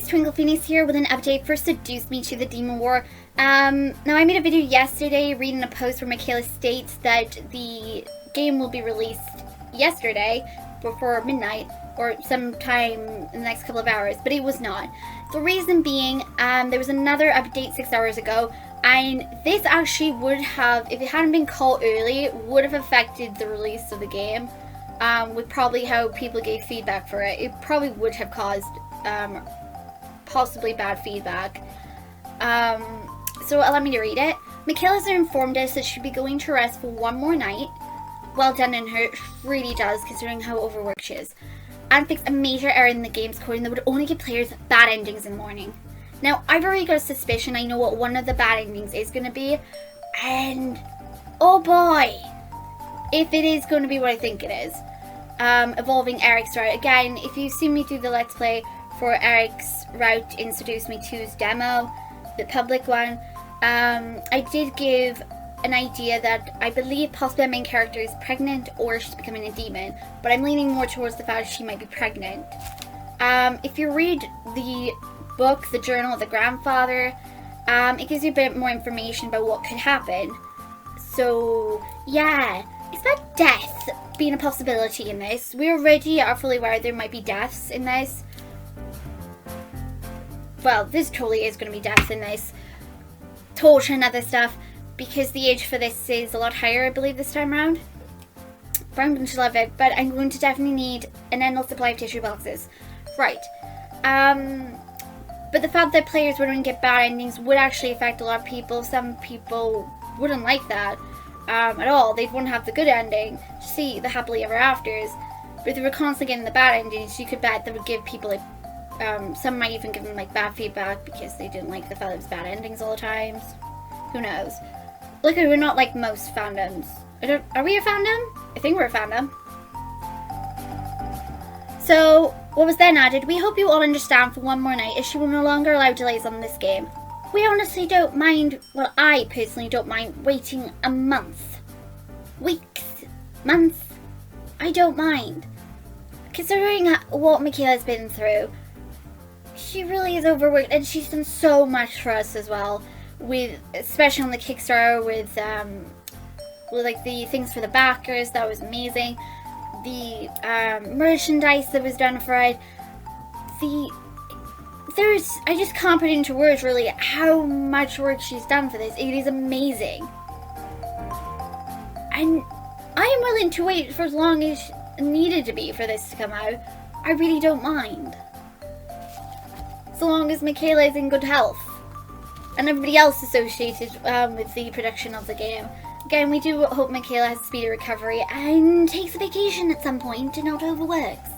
TwinklePhoenix here with an update for Seduce Me to the Demon War. Now I made a video yesterday reading a post where Michaela states that the game will be released yesterday before midnight or sometime in the next couple of hours, but it was not. The reason being, there was another update 6 hours ago, and this actually would have, if it hadn't been called early, would have affected the release of the game. With probably how people gave feedback for it. It probably would have caused possibly bad feedback. So allow me to read it. Michaela's informed us that she'll be going to rest for one more night. Well done in her, it really does, considering how overworked she is. And fix a major error in the game's coding that would only give players bad endings in the morning. Now, I've already got a suspicion I know what one of the bad endings is going to be. And, oh boy, if it is going to be what I think it is. Evolving Eric's route. Again, if you've seen me do the Let's Play for Eric's route in Seduce Me 2's demo, the public one, I did give an idea that I believe possibly our main character is pregnant or she's becoming a demon, but I'm leaning more towards the fact she might be pregnant. If you read the book, The Journal of the Grandfather, it gives you a bit more information about what could happen. So, yeah, it's about death being a possibility in this. We already are fully aware there might be deaths in this. Well, this totally is going to be deaths in this. Torture and other stuff, because the age for this is a lot higher, I believe, this time around. But I'm going to love it, but I'm going to definitely need an endless supply of tissue boxes. Right. But the fact that players wouldn't get bad endings would actually affect a lot of people. Some people wouldn't like that at all. They'd want to have the good ending to see the happily ever afters. But if they were constantly getting the bad endings, you could bet that would give people like, some might even give them like bad feedback because they didn't like the fact it was bad endings all the times. Who knows? Luckily, we're not like most fandoms. Are we a fandom? I think we're a fandom. So, what was then added? We hope you all understand for one more night as she will no longer allow delays on this game. We honestly don't mind, well, I personally don't mind waiting a month. Weeks. Months. I don't mind. Considering what Michaela's been through, she really is overworked and she's done so much for us as well. With, especially on the Kickstarter with like the things for the backers, that was amazing. The merchandise that was done for it. I just can't put into words really how much work she's done for this. It is amazing. And I am willing to wait for as long as needed to be for this to come out. I really don't mind. So long as Michaela is in good health. And everybody else associated with the production of the game. Again, we do hope Michaela has a speedy recovery and takes a vacation at some point and not overworks.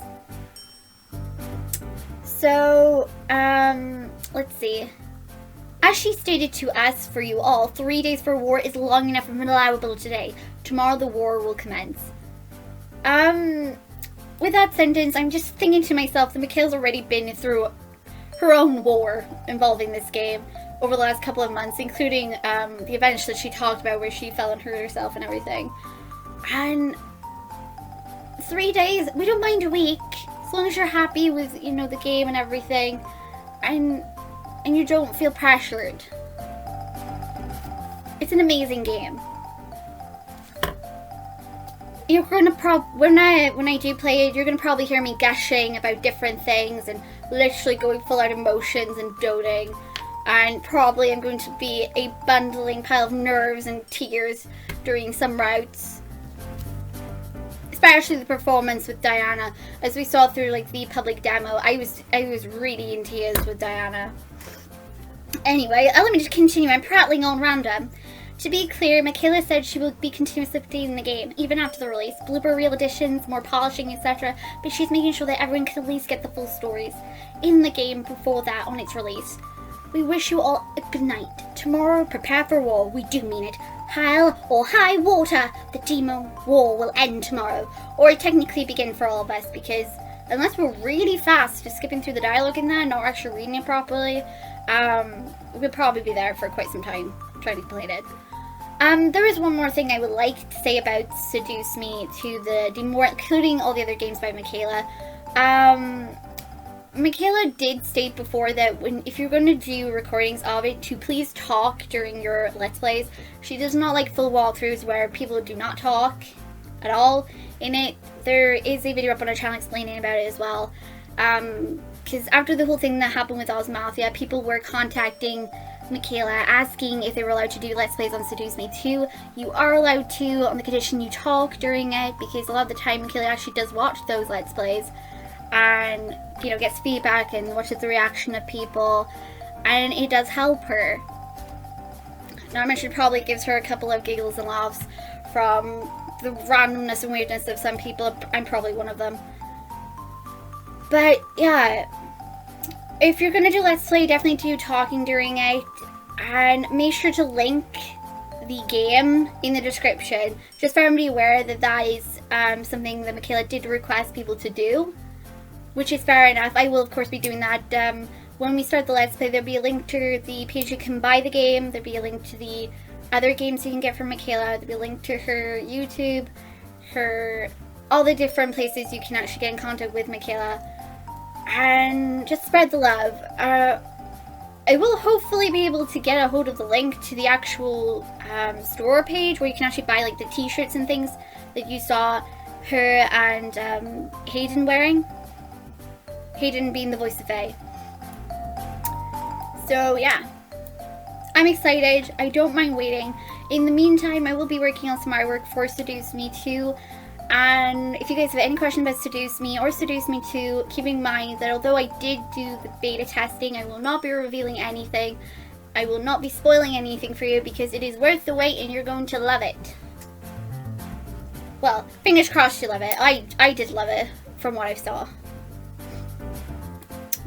So, let's see. As she stated to us, for you all, 3 days for war is long enough and allowable today. Tomorrow the war will commence. With that sentence, I'm just thinking to myself that Michaela's already been through her own war involving this game over the last couple of months, including the events that she talked about where she fell and hurt herself and everything. And 3 days, we don't mind a week, as long as you're happy with, you know, the game and everything, and you don't feel pressured. It's an amazing game. You're gonna when I do play it, you're gonna probably hear me gushing about different things and literally going full out emotions and doting. And probably I'm going to be a bundling pile of nerves and tears during some routes. Especially the performance with Diana. As we saw through like the public demo, I was really in tears with Diana. Anyway, let me just continue. I'm prattling on random. To be clear, Michaela said she will be continuously updating the game, even after the release. Blooper reel additions, more polishing, etc. But she's making sure that everyone can at least get the full stories in the game before that on its release. We wish you all a good night. Tomorrow, prepare for war. We do mean it. Hell or high water, the demon war will end tomorrow. Or technically begin for all of us, because unless we're really fast just skipping through the dialogue in that and not actually reading it properly, we'll probably be there for quite some time trying to complete it. There is one more thing I would like to say about Seduce Me to the Demon War, including all the other games by Michaela. Michaela did state before that if you're going to do recordings of it, to please talk during your Let's Plays. She does not like full walkthroughs where people do not talk at all in it. There is a video up on our channel explaining about it as well. Because after the whole thing that happened with Oz Mafia, people were contacting Michaela asking if they were allowed to do Let's Plays on Seduce Me 2. You are allowed to, on the condition you talk during it, because a lot of the time Michaela actually does watch those Let's Plays and, you know, gets feedback and watches the reaction of people, and it does help her. Now, I mentioned probably gives her a couple of giggles and laughs from the randomness and weirdness of some people. I'm probably one of them. But yeah, if you're gonna do Let's Play, definitely do talking during it, and make sure to link the game in the description, just for everybody aware that that is something that Michaela did request people to do, which is fair enough. I will of course be doing that. When we start the Let's Play, there'll be a link to the page you can buy the game, there'll be a link to the other games you can get from Michaela, there'll be a link to her YouTube, all the different places you can actually get in contact with Michaela, and just spread the love. I will hopefully be able to get a hold of the link to the actual store page where you can actually buy like the t-shirts and things that you saw her and Hayden wearing. Hayden being the voice of Faye. So yeah, I'm excited. I don't mind waiting. In the meantime, I will be working on some artwork for Seduce Me 2. And if you guys have any questions about Seduce Me or Seduce Me 2, keep in mind that although I did do the beta testing, I will not be revealing anything. I will not be spoiling anything for you because it is worth the wait and you're going to love it. Well, fingers crossed you love it. I did love it from what I saw.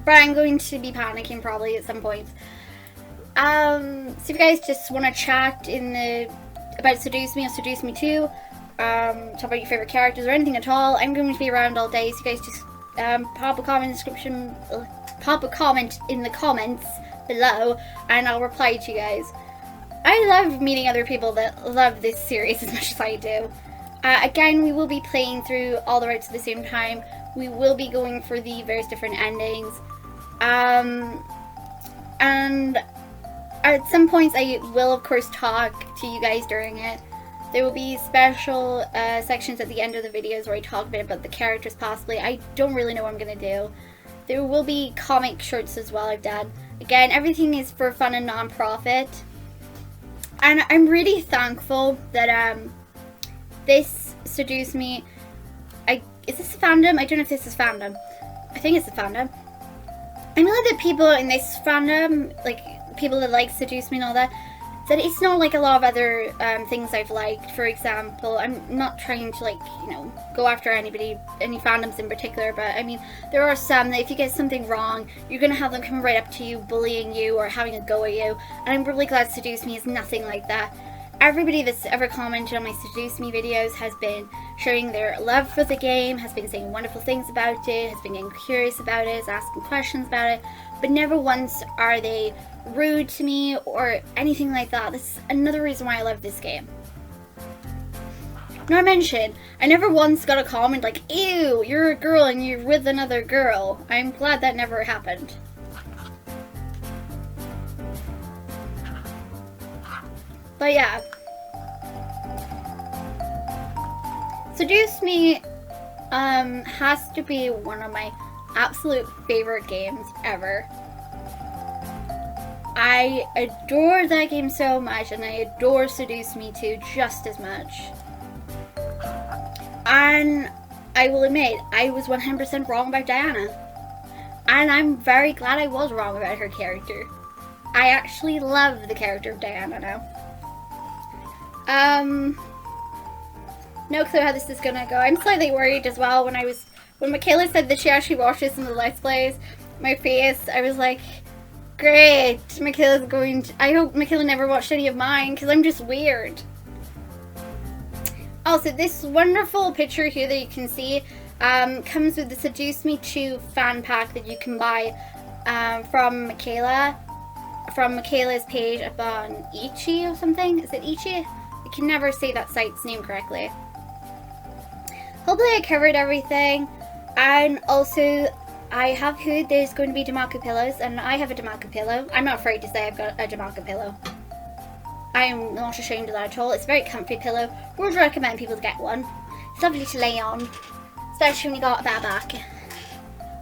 But I'm going to be panicking probably at some point. So if you guys just want to chat about Seduce Me or Seduce Me 2, talk about your favorite characters or anything at all, I'm going to be around all day, so you guys just pop a comment in the comments below and I'll reply to you guys. I love meeting other people that love this series as much as I do. Again, we will be playing through all the routes at the same time. We will be going for the various different endings. And at some points I will of course talk to you guys during it. There will be special sections at the end of the videos where I talk a bit about the characters possibly. I don't really know what I'm going to do. There will be comic shorts as well I've done. Again, everything is for fun and non-profit. And I'm really thankful that this Seduce Me... is this a fandom? I don't know if this is fandom. I think it's a fandom. I'm glad that people in this fandom, like people that like Seduce Me and all that it's not like a lot of other things I've liked. For example, I'm not trying to, like, you know, go after any fandoms in particular, but I mean, there are some that if you get something wrong, you're going to have them come right up to you, bullying you, or having a go at you, and I'm really glad Seduce Me is nothing like that. Everybody that's ever commented on my Seduce Me videos has been showing their love for the game, has been saying wonderful things about it, has been getting curious about it, is asking questions about it, but never once are they rude to me or anything like that. This is another reason why I love this game. Not to mention, I never once got a comment like, ew, you're a girl and you're with another girl. I'm glad that never happened. But yeah. Seduce Me has to be one of my absolute favorite games ever. I adore that game so much, and I adore Seduce Me 2 just as much. And I will admit, I was 100% wrong about Diana. And I'm very glad I was wrong about her character. I actually love the character of Diana now. No clue how this is gonna go. I'm slightly worried as well. When Michaela said that she actually watches some of the Let's Plays, my face, I was like, great, Michaela's going to... I hope Michaela never watched any of mine, because I'm just weird. Also, this wonderful picture here that you can see comes with the Seduce Me 2 fan pack that you can buy from Michaela. From Michaela's page up on Ichi or something. Is it Ichi? I can never say that site's name correctly. Hopefully I covered everything. And also, I have heard there's going to be Damaco pillows, and I have a Damaco pillow. I'm not afraid to say I've got a Damaco pillow. I am not ashamed of that at all. It's a very comfy pillow. Would recommend people to get one. It's lovely to lay on, especially when you got a bad back.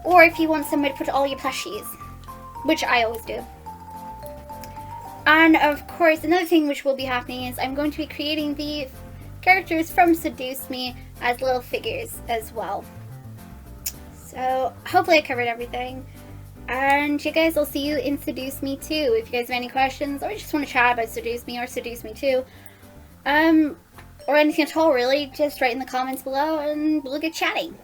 Or if you want somewhere to put all your plushies, which I always do. And of course, another thing which will be happening is I'm going to be creating the characters from Seduce Me as little figures as well. So hopefully I covered everything. And you guys, I'll see you in Seduce Me 2. If you guys have any questions or just want to chat about Seduce Me or Seduce Me 2, or anything at all really, just write in the comments below and we'll get chatting.